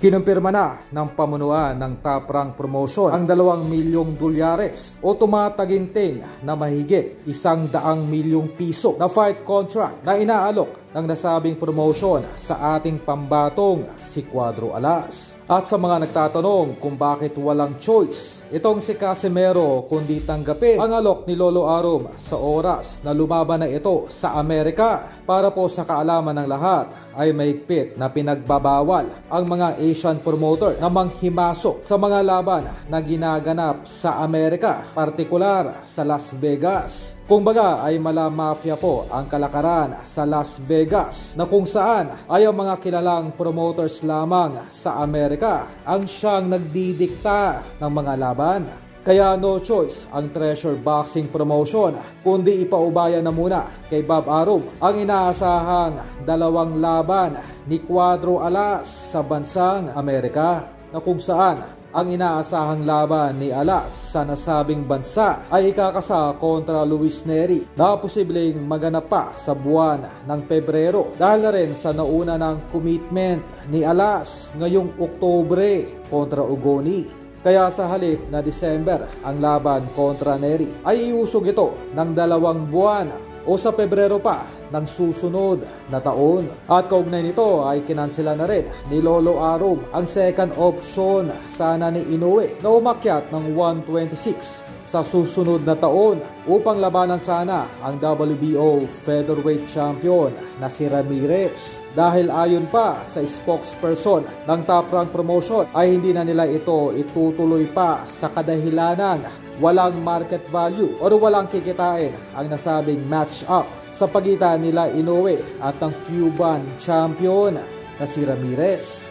Kinumpirma na ng pamunuan ng Top Rank Promotion ang 2 milyong dolyares o tumataginting na mahigit 100 milyong piso na fight contract na inaalok ng nasabing promotion sa ating pambatong si Cuadro Alas. At sa mga nagtatanong kung bakit walang choice itong si Casimero kundi tanggapin ang alok ni Lolo Arum sa oras na lumaban na ito sa Amerika, para po sa kaalaman ng lahat ay mahigpit na pinagbabawal ang mga Asian promoter na manghimasok sa mga laban na ginaganap sa Amerika, partikular sa Las Vegas. Kumbaga ay mala mafia po ang kalakaran sa Las Vegas, na kung saan ay ang mga kilalang promoters lamang sa Amerika ang siyang nagdidikta ng mga laban. Kaya no choice ang Treasure Boxing Promotion kundi ipaubaya na muna kay Bob Arum ang inaasahang 2 laban ni Cuadro Alas sa bansang Amerika, na kung saan ang inaasahang laban ni Alas sa nasabing bansa ay ikakasa kontra Luis Nery na posibleng maganap pa sa buwan ng Pebrero, dahil na rin sa nauna ng commitment ni Alas ngayong Oktubre kontra Ugoni. Kaya sa halip na December ang laban kontra Nery ay iusog ito ng 2 buwan o sa Pebrero pa ng susunod na taon. At kaugnay nito ay kinansela na rin ni Lolo Arum ang second option sana ni Inoue na umakyat ng 126 sa susunod na taon upang labanan sana ang WBO featherweight champion na si Ramirez. Dahil ayon pa sa spokesperson ng Top Rank Promotion ay hindi na nila ito itutuloy pa sa kadahilanang walang market value o walang kikitain ang nasabing match-up sa pagitan nila Inoue at ang Cuban champion na si Ramirez.